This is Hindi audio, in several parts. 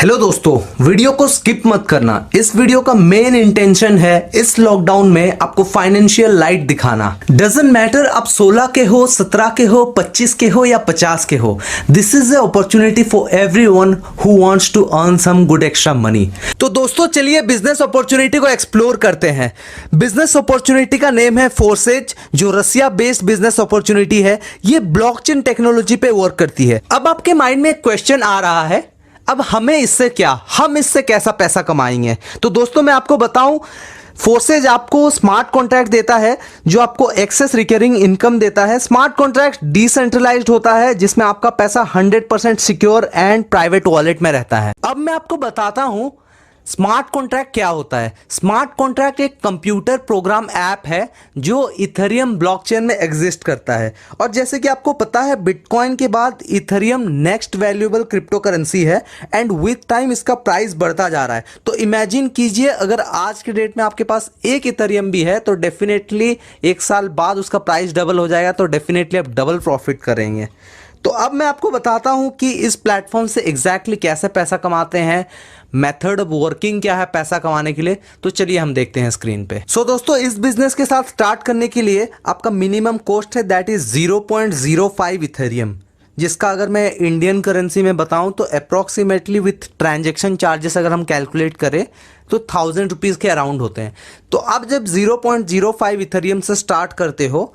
हेलो दोस्तों, वीडियो को स्किप मत करना। इस वीडियो का मेन इंटेंशन है इस लॉकडाउन में आपको फाइनेंशियल लाइट दिखाना। डजंट मैटर आप 16 के हो, 17 के हो, 25 के हो या 50 के हो। This is a opportunity for everyone who wants to earn some good extra money. तो दोस्तों चलिए बिजनेस अपॉर्चुनिटी को एक्सप्लोर करते हैं। बिजनेस अपॉर्चुनिटी का नेम है फोर्सेज, जो रसिया बेस्ड बिजनेस अपॉर्चुनिटी है। ये ब्लॉकचेन टेक्नोलॉजी पे वर्क करती है। अब आपके माइंड में एक क्वेश्चन आ रहा है, अब हमें इससे क्या, हम इससे कैसा पैसा कमाएंगे? तो दोस्तों मैं आपको बताऊं, फोर्सेज आपको स्मार्ट कॉन्ट्रैक्ट देता है जो आपको एक्सेस रिकरिंग इनकम देता है। स्मार्ट कॉन्ट्रैक्ट डिसेंट्रलाइज्ड होता है जिसमें आपका पैसा 100% सिक्योर एंड प्राइवेट वॉलेट में रहता है। अब मैं आपको बताता हूं स्मार्ट कॉन्ट्रैक्ट क्या होता है। स्मार्ट कॉन्ट्रैक्ट एक कंप्यूटर प्रोग्राम ऐप है जो इथेरियम ब्लॉकचेन में एग्जिस्ट करता है। और जैसे कि आपको पता है, बिटकॉइन के बाद Ethereum next valuable crypto currency है एंड विथ टाइम इसका प्राइस बढ़ता जा रहा है। तो इमेजिन कीजिए, अगर आज के डेट में आपके पास एक इथेरियम भी है तो डेफिनेटली एक साल बाद उसका प्राइस डबल हो जाएगा, तो डेफिनेटली आप डबल प्रॉफिट करेंगे। तो अब मैं आपको बताता हूं कि इस प्लेटफॉर्म से एग्जैक्टली कैसे पैसा कमाते हैं, मेथड ऑफ वर्किंग क्या है पैसा कमाने के लिए। तो चलिए हम देखते हैं स्क्रीन पे। सो दोस्तों, इस बिजनेस के साथ स्टार्ट करने के लिए आपका मिनिमम कॉस्ट है दैट इज 0.05 इथेरियम, जिसका अगर मैं इंडियन करेंसी में बताऊं तो अप्रॉक्सीमेटली विथ ट्रांजेक्शन चार्जेस अगर हम कैलकुलेट करें तो 1000 रुपीज़ के अराउंड होते हैं। तो अब जब 0.05 इथेरियम से स्टार्ट करते हो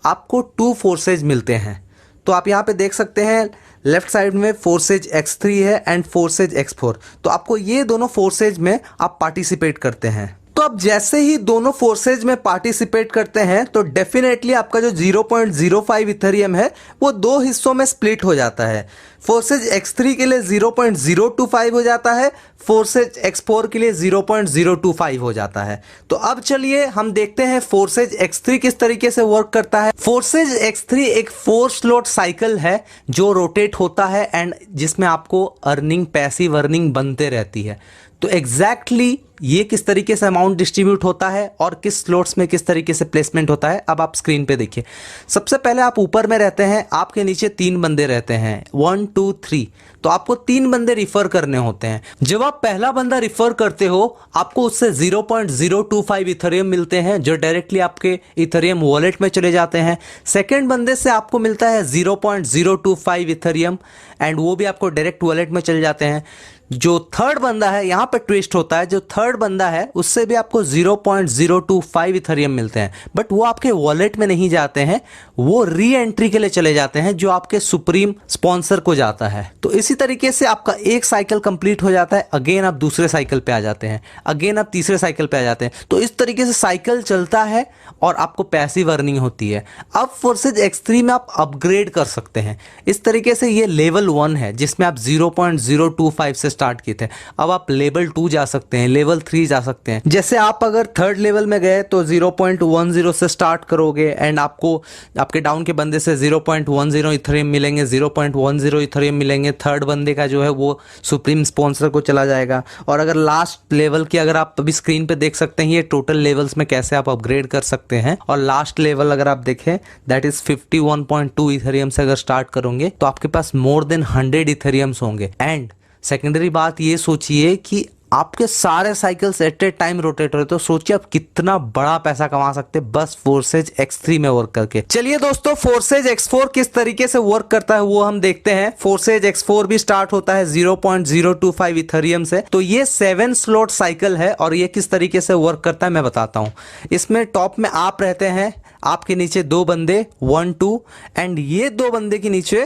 आपको 2 फोर्सेज मिलते हैं। तो आप यहाँ पे देख सकते हैं लेफ्ट साइड में फोर्सेज X3 है एंड फोर्सेज X4। तो आपको ये दोनों फोर्सेज में आप पार्टिसिपेट करते हैं। तो अब जैसे ही दोनों फोर्सेज में पार्टिसिपेट करते हैं तो डेफिनेटली आपका जो 0.05 इथेरियम है वो 2 हिस्सों में स्प्लिट हो जाता है। फोर्सेज X3 के लिए 0.025 हो जाता है, फोर्सेज X4 के लिए 0.025 हो जाता है। तो अब चलिए हम देखते हैं फोर्सेज X3 किस तरीके से वर्क करता है। फोर्सेज X3 एक 4 स्लॉट साइकिल है जो रोटेट होता है एंड जिसमें आपको अर्निंग, पैसिव अर्निंग बनते रहती है। तो एग्जैक्टली ये किस तरीके से अमाउंट डिस्ट्रीब्यूट होता है और किस स्लॉट्स में किस तरीके से प्लेसमेंट होता है, अब आप स्क्रीन पे देखिए। सबसे पहले आप ऊपर में रहते हैं, आपके नीचे 3 बंदे रहते हैं, 1 2 3। तो आपको 3 बंदे रिफर करने होते हैं। जब आप पहला बंदा रिफर करते हो आपको उससे 0.025 इथेरियम मिलते हैं जो डायरेक्टली आपके इथेरियम वॉलेट में चले जाते हैं। सेकेंड बंदे से आपको मिलता है 0.025 इथेरियम एंड वो भी आपको डायरेक्ट वॉलेट में चले जाते हैं। जो थर्ड बंदा है, यहाँ पे ट्विस्ट होता है, जो थर्ड बंदा है उससे भी आपको 0.025 इथेरियम मिलते हैं, बट वो आपके वॉलेट में नहीं जाते हैं, वो री एंट्री के लिए चले जाते हैं जो आपके सुप्रीम स्पॉन्सर को जाता है। तो इसी तरीके से आपका एक साइकिल कंप्लीट हो जाता है, अगेन आप दूसरे साइकिल पे आ जाते हैं, अगेन आप तीसरे साइकिल पे आ जाते हैं। तो इस तरीके से साइकिल चलता है और आपको पैसिव अर्निंग होती है। अब फोर्सेज X3 में आप अपग्रेड कर सकते हैं। इस तरीके से ये लेवल 1 है जिसमें आप 0.025 से स्टार्ट किए थे। अब आप लेवल 2 जा सकते हैं, लेवल 3 जा सकते हैं। जैसे आप अगर थर्ड लेवल में गए तो 0.10 से स्टार्ट करोगे एंड आपको आपके डाउन के बंदे से 0.10 इथेरियम मिलेंगे, 0.10 इथेरियम मिलेंगे। थर्ड बंदे का जो है वो सुप्रीम स्पॉन्सर को चला जाएगा। और अगर लास्ट लेवल की अगर आप अभी स्क्रीन पे देख सकते हैं ये टोटल लेवल्स में कैसे आप अपग्रेड कर सकते हैं। और लास्ट लेवल अगर आप देखें दैट इज 51.2 इथेरियम से अगर स्टार्ट करोगे तो आपके पास मोर देन 100 इथेरियम्स होंगे। एंड सेकेंडरी बात ये सोचिए कि आपके सारे cycles at a time rotate हो रहे, तो सोचिए आप कितना बड़ा पैसा कमा सकते हैं बस फोर्सेज X3 में वर्क करके। चलिए दोस्तों, फोर्सेज X4 किस तरीके से वर्क करता है वो हम देखते हैं। फोर्सेज X4 भी स्टार्ट होता है 0.025 इथेरियम से। तो ये 7 स्लॉट साइकिल है और ये किस तरीके से वर्क करता है मैं बताता हूं। इसमें टॉप में आप रहते हैं, आपके नीचे 2 बंदे 1 2 एंड ये 2 बंदे के नीचे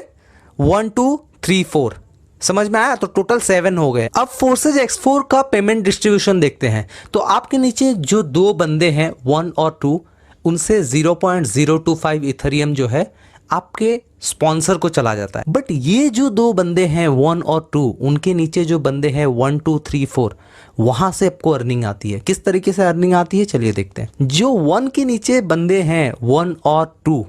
1 2 3 4। समझ में आया? तो टोटल 7 हो गए। अब फोर्सेज X4 का पेमेंट डिस्ट्रीब्यूशन देखते हैं। तो आपके नीचे जो 2 बंदे हैं 1 और 2, उनसे 0.025 इथेरियम जो है आपके स्पॉन्सर को चला जाता है। बट ये जो 2 बंदे हैं 1 और 2, उनके नीचे जो बंदे हैं 1 2 3 4, वहां से आपको अर्निंग आती है। किस तरीके से अर्निंग आती है चलिए देखते हैं। जो 1 के नीचे बंदे हैं 1 और 2,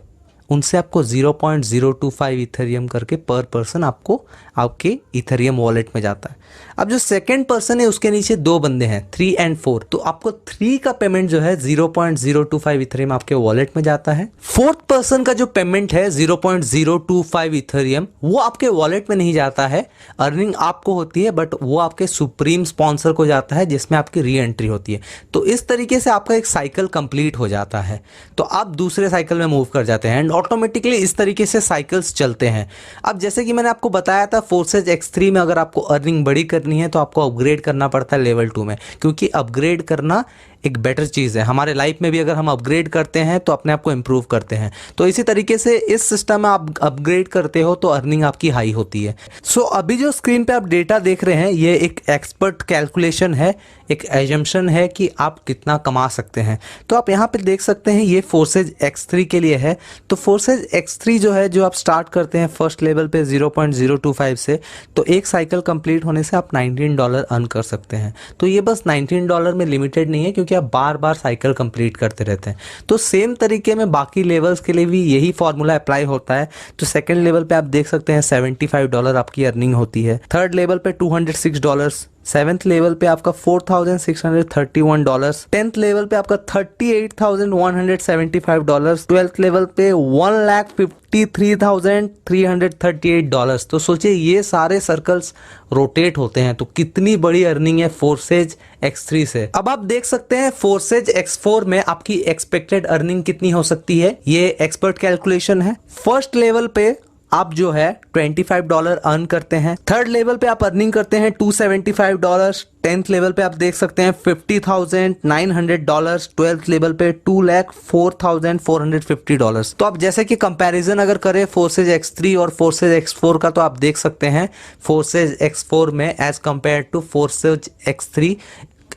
उनसे आपको 0.025 इथेरियम करके पर पर्सन आपको आपके इथेरियम वॉलेट में जाता है। अब जो सेकंड पर्सन है उसके नीचे दो बंदे हैं 3 और 4, तो आपको 3 का पेमेंट जो है 0.025 इथेरियम आपके वॉलेट में जाता है। फोर्थ पर्सन का जो पेमेंट है 0.025 इथेरियम वो आपके वॉलेट में नहीं जाता है, अर्निंग आपको होती है, बट वो आपके सुप्रीम स्पॉन्सर को जाता है जिसमें आपकी री एंट्री होती है। तो इस तरीके से आपका एक साइकिल कंप्लीट हो जाता है, तो आप दूसरे साइकिल में मूव कर जाते हैं एंड ऑटोमेटिकली इस तरीके से साइकिल्स चलते हैं। अब जैसे कि मैंने आपको बताया था फोर्सेज X3 में अगर आपको अर्निंग बड़ी करनी है तो आपको अपग्रेड करना पड़ता है लेवल 2 में, क्योंकि अपग्रेड करना एक बेटर चीज़ है। हमारे लाइफ में भी अगर हम अपग्रेड करते हैं तो अपने आप को इम्प्रूव करते हैं, तो इसी तरीके से इस सिस्टम में आप अपग्रेड करते हो तो अर्निंग आपकी हाई होती है। सो अभी जो स्क्रीन पे आप डेटा देख रहे हैं ये एक एक्सपर्ट कैलकुलेशन है, एक एजम्पशन है कि आप कितना कमा सकते हैं। तो आप यहाँ पे देख सकते हैं ये फोर्सेज X3 के लिए है। तो फोर्सेज X3 जो है, जो आप स्टार्ट करते हैं फर्स्ट लेवल पे 0.025 से, तो एक साइकिल कंप्लीट होने से आप $19 अर्न कर सकते हैं। तो ये बस $19 में लिमिटेड नहीं है, क्योंकि आप बार बार साइकिल कंप्लीट करते रहते हैं। तो सेम तरीके में बाकी लेवल्स के लिए भी यही फॉर्मूला अप्लाई होता है। तो सेकंड लेवल पे आप देख सकते हैं $75 आपकी अर्निंग होती है, थर्ड लेवल पे $206, सेवेंथ लेवल पे आपका $4,631, 10th लेवल पे आपका $38,175, 12th लेवल पे $1,53,338। तो सोचिए ये सारे सर्कल्स रोटेट होते हैं, तो कितनी बड़ी अर्निंग है फोर्सेज X3 से। अब आप देख सकते हैं फोर्सेज X4 में आपकी एक्सपेक्टेड अर्निंग कितनी हो सकती है, ये एक्सपर्ट कैलकुलेशन है। फर्स्ट लेवल पे आप जो है $25 अर्न करते हैं, थर्ड लेवल पे आप अर्निंग करते हैं $275, 10th लेवल पे आप देख सकते हैं $50,900, 12th लेवल पे $2,04,450। तो आप जैसे कि कंपैरिजन अगर करें फोर्सेज X3 और फोर्सेज X4 का, तो आप देख सकते हैं फोर्सेज X4 में as compare to Forsage X3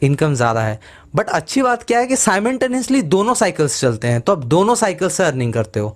income ज़्यादा है। बट अच्छी बात क्या है कि साइमल्टेनियसली दोनों साइकिल्स चलते हैं, तो आप दोनों साइकिल से अर्निंग करते हो।